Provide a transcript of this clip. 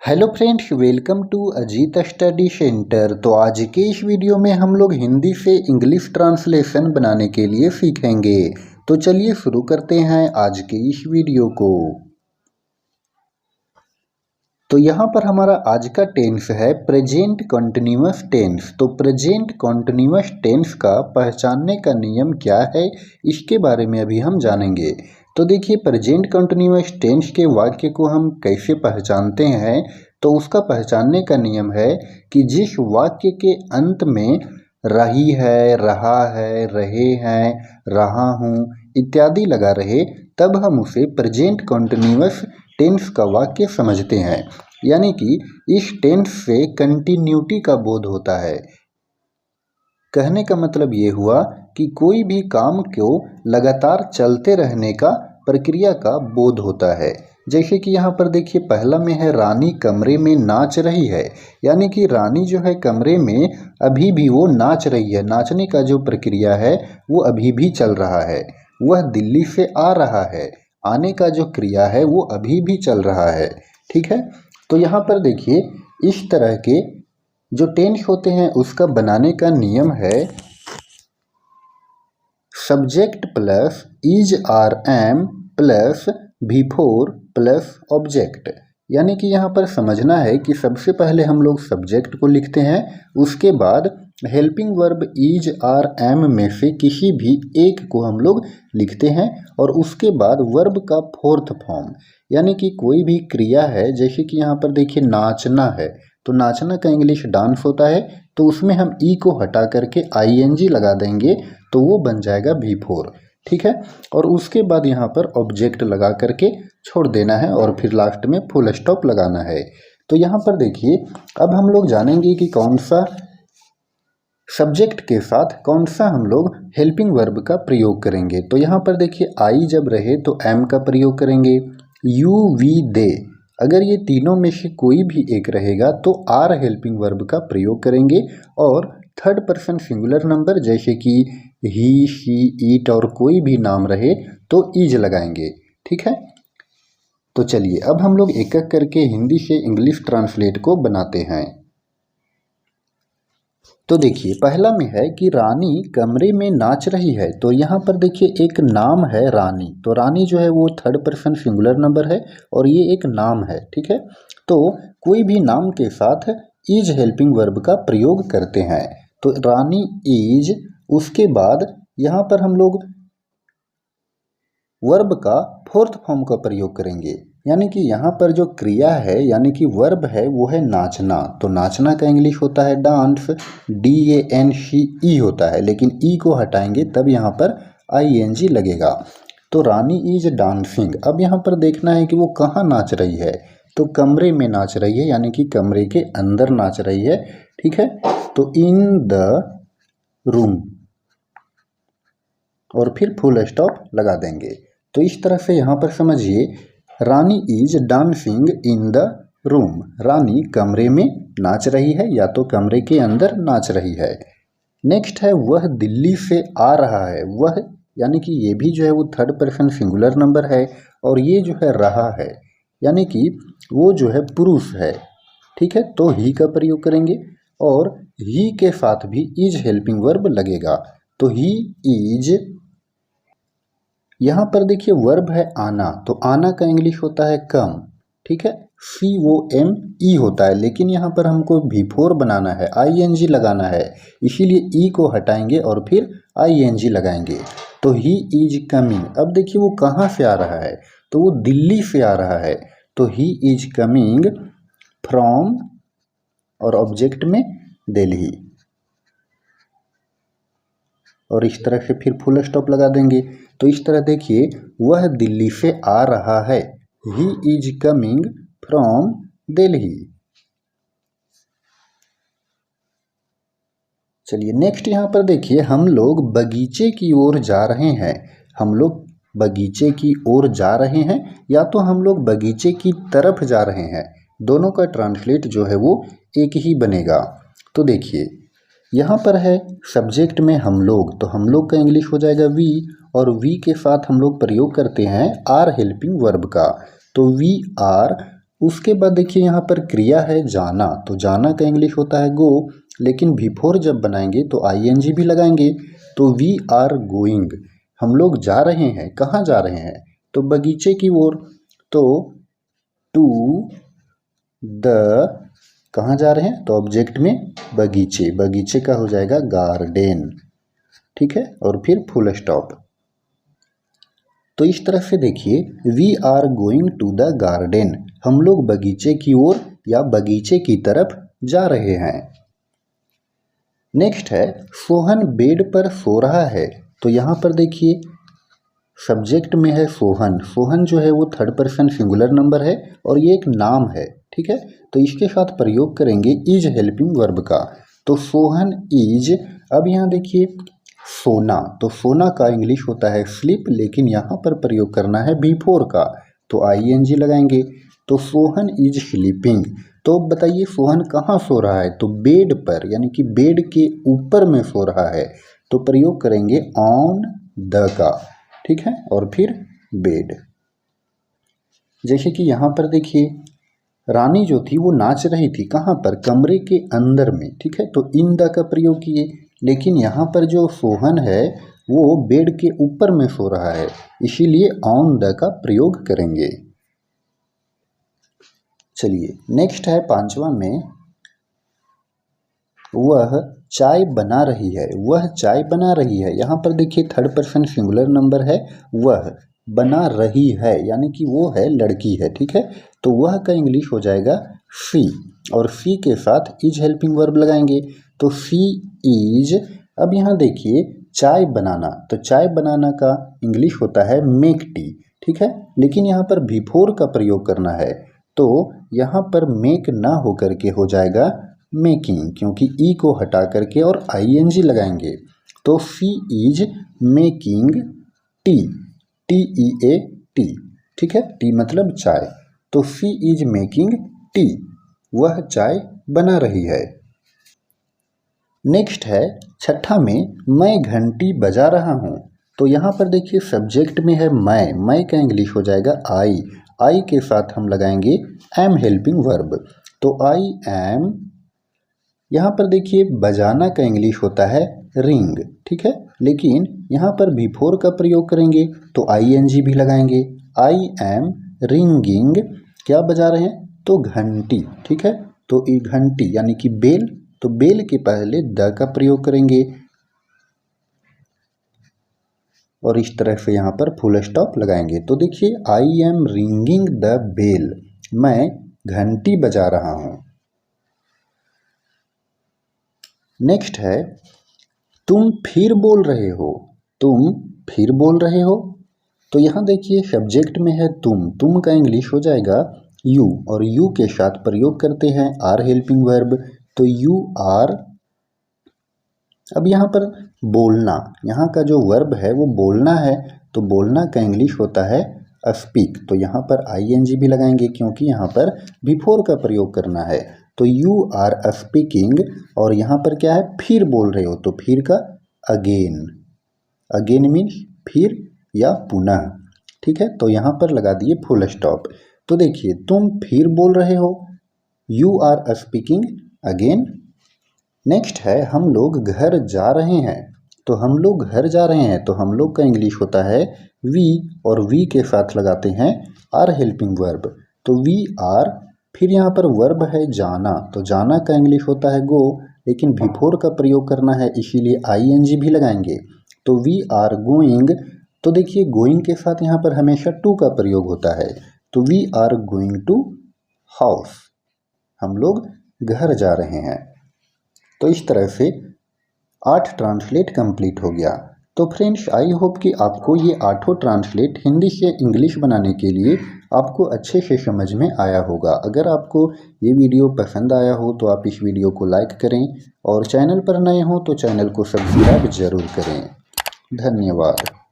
Hello friends, welcome to Ajit study centre. तो आज के इस वीडियो में हम लोग हिंदी से इंग्लिश ट्रांसलेशन बनाने के लिए सीखेंगे। तो चलिए शुरू करते हैं आज के इस वीडियो को। तो यहाँ पर हमारा आज का टेंस है प्रेजेंट कॉन्टिन्यूअस टेंस। तो प्रेजेंट कॉन्टिन्यूअस टेंस का पहचानने का नियम क्या है, इसके बारे में अभी हम जानेंगे। तो देखिए, प्रेजेंट कॉन्टिन्यूअस टेंस के वाक्य को हम कैसे पहचानते हैं। तो उसका पहचानने का नियम है कि जिस वाक्य के अंत में रही है, रहा है, रहे हैं, रहा हूँ इत्यादि लगा रहे, तब हम उसे प्रेजेंट कॉन्टिन्यूअस टेंस का वाक्य समझते हैं। यानी कि इस टेंस से कंटिन्यूटी का बोध होता है। कहने का मतलब ये हुआ कि कोई भी काम को लगातार चलते रहने का प्रक्रिया का बोध होता है। जैसे कि यहाँ पर देखिए, पहला में है रानी कमरे में नाच रही है। यानी कि रानी जो है कमरे में अभी भी वो नाच रही है, नाचने का जो प्रक्रिया है वो अभी भी चल रहा है। वह दिल्ली से आ रहा है, आने का जो क्रिया है वो अभी भी चल रहा है। ठीक है। तो यहाँ पर देखिए, इस तरह के जो टेंस होते हैं उसका बनाने का नियम है subject plus is are am plus V four plus object. यानी कि यहाँ पर समझना है कि सबसे पहले हम लोग सब्जेक्ट को लिखते हैं, उसके बाद helping verb is are am में से किसी भी एक को हम लोग लिखते हैं, और उसके बाद वर्ब का फोर्थ फॉर्म। यानी कि कोई भी क्रिया है, जैसे कि यहाँ पर देखिए नाचना है, तो नाचना का इंग्लिश डांस होता है, तो उसमें हम ई को हटा करके आईएनजी लगा देंगे, तो वो बन जाएगा बिफोर। ठीक है। और उसके बाद यहाँ पर ऑब्जेक्ट लगा करके छोड़ देना है, और फिर लास्ट में फुल स्टॉप लगाना है। तो यहाँ पर देखिए, अब हम लोग जानेंगे कि कौन सा सब्जेक्ट के साथ कौन सा हम लोग हेल्पिंग वर्ब का प्रयोग करेंगे। तो यहाँ पर देखिए, आई जब रहे तो एम का प्रयोग करेंगे, यू वी दे अगर ये तीनों में से कोई भी एक रहेगा तो आर हेल्पिंग वर्ब का प्रयोग करेंगे, और थर्ड पर्सन सिंगुलर नंबर जैसे कि ही, शी, इट और कोई भी नाम रहे तो इज लगाएंगे। ठीक है। तो चलिए अब हम लोग एक एक करके हिंदी से इंग्लिश ट्रांसलेट को बनाते हैं। तो देखिए, पहला में है कि रानी कमरे में नाच रही है। तो यहाँ पर देखिए एक नाम है रानी, तो रानी जो है वो थर्ड पर्सन सिंगुलर नंबर है और ये एक नाम है। ठीक है। तो कोई भी नाम के साथ इज हेल्पिंग वर्ब का प्रयोग करते हैं। तो रानी इज, उसके बाद यहाँ पर हम लोग वर्ब का फोर्थ फॉर्म का प्रयोग करेंगे। यानी कि यहाँ पर जो क्रिया है यानी कि वर्ब है वो है नाचना। तो नाचना का इंग्लिश होता है डांस, DANCE होता है, लेकिन ई को हटाएंगे तब यहाँ पर ING लगेगा। तो रानी इज डांसिंग। अब यहाँ पर देखना है कि वो कहाँ नाच रही है। तो कमरे में नाच रही है, यानी कि कमरे के अंदर नाच रही है। ठीक है। तो इन द रूम, और फिर फुल स्टॉप लगा देंगे। तो इस तरह से यहाँ पर समझिए, Rani is dancing in the room. Rani कमरे में नाच रही है या तो कमरे के अंदर नाच रही है। नेक्स्ट है वह दिल्ली से आ रहा है। वह यानी कि ये भी जो है वो थर्ड पर्सन सिंगुलर नंबर है, और ये जो है रहा है यानी कि वो जो है पुरुष है। ठीक है। तो ही का प्रयोग करेंगे, और ही के साथ भी इज हेल्पिंग वर्ब लगेगा। तो ही इज, यहाँ पर देखिए वर्ब है आना, तो आना का इंग्लिश होता है कम। ठीक है। COME होता है, लेकिन यहाँ पर हमको बिफोर बनाना है, ING लगाना है, इसीलिए ई को हटाएंगे और फिर ING लगाएंगे। तो ही इज कमिंग। अब देखिए वो कहाँ से आ रहा है, तो वो दिल्ली से आ रहा है। तो ही इज कमिंग फ्रॉम, और ऑब्जेक्ट में दिल्ली, और इस तरह से फिर फुल स्टॉप लगा देंगे। तो इस तरह देखिए, वह दिल्ली से आ रहा है, he is coming from Delhi. चलिए नेक्स्ट यहाँ पर देखिए, हम लोग बगीचे की ओर जा रहे हैं। हम लोग बगीचे की ओर जा रहे हैं, या तो हम लोग बगीचे की तरफ जा रहे हैं। दोनों का ट्रांसलेट जो है वो एक ही बनेगा। तो देखिए यहाँ पर है सब्जेक्ट में हम लोग, तो हम लोग का इंग्लिश हो जाएगा वी, और वी के साथ हम लोग प्रयोग करते हैं आर हेल्पिंग वर्ब का। तो वी आर उसके बाद देखिए यहाँ पर क्रिया है जाना, तो जाना का इंग्लिश होता है गो, लेकिन बिफोर जब बनाएंगे तो आईएनजी भी लगाएंगे। तो वी आर गोइंग, हम लोग जा रहे हैं, कहाँ जा रहे हैं, तो बगीचे की ओर। तो टू द, कहाँ जा रहे हैं, तो ऑब्जेक्ट में बगीचे, बगीचे का हो जाएगा गार्डन, ठीक है, और फिर फुल स्टॉप। तो इस तरह से देखिए, we are going to the garden, हम लोग बगीचे की ओर या बगीचे की तरफ जा रहे हैं। नेक्स्ट है सोहन बेड पर सो रहा है, तो यहाँ पर देखिए सब्जेक्ट में है सोहन, सोहन जो है वो थर्ड पर्सन सिंगुलर नंबर है और ये एक नाम है, ठीक है। तो इसके साथ प्रयोग करेंगे इज हेल्पिंग वर्ब का, तो सोहन इज। अब यहाँ देखिए सोना, तो सोना का इंग्लिश होता है स्लीप, लेकिन यहाँ पर प्रयोग करना है बिफोर का, तो आईएनजी लगाएंगे। तो सोहन इज स्लीपिंग, तो बताइए सोहन कहाँ सो रहा है, तो बेड पर, यानी कि बेड के ऊपर में सो रहा है, तो प्रयोग करेंगे ऑन द का, ठीक है, और फिर बेड। जैसे कि यहाँ पर देखिए रानी जो थी वो नाच रही थी, कहाँ पर, कमरे के अंदर में, ठीक है, तो इन द का प्रयोग किए। लेकिन यहाँ पर जो सोहन है वो बेड के ऊपर में सो रहा है, इसीलिए ऑन द का प्रयोग करेंगे। चलिए नेक्स्ट है पांचवा में, वह चाय बना रही है, वह चाय बना रही है। यहाँ पर देखिए थर्ड पर्सन सिंगुलर नंबर है, वह बना रही है यानी कि वो है लड़की है, ठीक है। तो वह का इंग्लिश हो जाएगा सी, और सी के साथ इज हेल्पिंग वर्ब लगाएंगे, तो सी इज। अब यहाँ देखिए चाय बनाना, तो चाय बनाना का इंग्लिश होता है मेक टी, ठीक है, लेकिन यहाँ पर बिफोर का प्रयोग करना है, तो यहाँ पर मेक ना होकर के हो जाएगा मेकिंग, क्योंकि ई को हटा करके और आईएनजी लगाएंगे। तो she is making tea, T E A T, ठीक है, टी मतलब चाय, तो सी इज मेकिंग टी, वह चाय बना रही है। नेक्स्ट है छठा में, मैं घंटी बजा रहा हूँ, तो यहाँ पर देखिए सब्जेक्ट में है मैं का इंग्लिश हो जाएगा आई के साथ हम लगाएंगे एम हेल्पिंग वर्ब, तो आई एम। यहाँ पर देखिए बजाना का इंग्लिश होता है रिंग, ठीक है, लेकिन यहाँ पर बिफोर का प्रयोग करेंगे तो आईएनजी भी लगाएंगे, आई एम रिंगिंग, क्या बजा रहे हैं, तो घंटी, ठीक है, तो ये घंटी यानी कि बेल, तो बेल के पहले द का प्रयोग करेंगे और इस तरह से यहाँ पर फुल स्टॉप लगाएंगे। तो देखिए I am ringing the bell, मैं घंटी बजा रहा हूँ। नेक्स्ट है तुम फिर बोल रहे हो, तुम फिर बोल रहे हो, तो यहाँ देखिए सब्जेक्ट में है तुम का इंग्लिश हो जाएगा यू, और यू के साथ प्रयोग करते हैं आर हेल्पिंग वर्ब, तो यू आर। अब यहाँ पर बोलना, यहाँ का जो वर्ब है वो बोलना है, तो बोलना का इंग्लिश होता है स्पीक, तो यहाँ पर आईएनजी भी लगाएंगे क्योंकि यहाँ पर बिफोर का प्रयोग करना है, तो यू आर स्पीकिंग, और यहाँ पर क्या है फिर बोल रहे हो, तो फिर का अगेन, अगेन मीन्स फिर या पुनः, ठीक है, तो यहाँ पर लगा दिए फुल स्टॉप। तो देखिए तुम फिर बोल रहे हो, you are speaking again. Next है हम लोग घर जा रहे हैं, तो हम लोग घर जा रहे हैं, तो हम लोग का इंग्लिश होता है वी, और वी के साथ लगाते हैं आर हेल्पिंग वर्ब, तो वी आर। फिर यहाँ पर वर्ब है जाना, तो जाना का इंग्लिश होता है गो, लेकिन बिफोर का प्रयोग करना है इसीलिए आईएनजी भी लगाएंगे, तो वी आर गोइंग। तो देखिए गोइंग के साथ यहाँ पर हमेशा टू का प्रयोग होता है, तो we are going to house, हम लोग घर जा रहे हैं। तो इस तरह से 8 ट्रांसलेट कंप्लीट हो गया। तो फ्रेंड्स आई होप कि आपको ये 8 ट्रांसलेट हिंदी से इंग्लिश बनाने के लिए आपको अच्छे से समझ में आया होगा। अगर आपको ये वीडियो पसंद आया हो तो आप इस वीडियो को लाइक करें, और चैनल पर नए हो तो चैनल को सब्सक्राइब जरूर करें। धन्यवाद।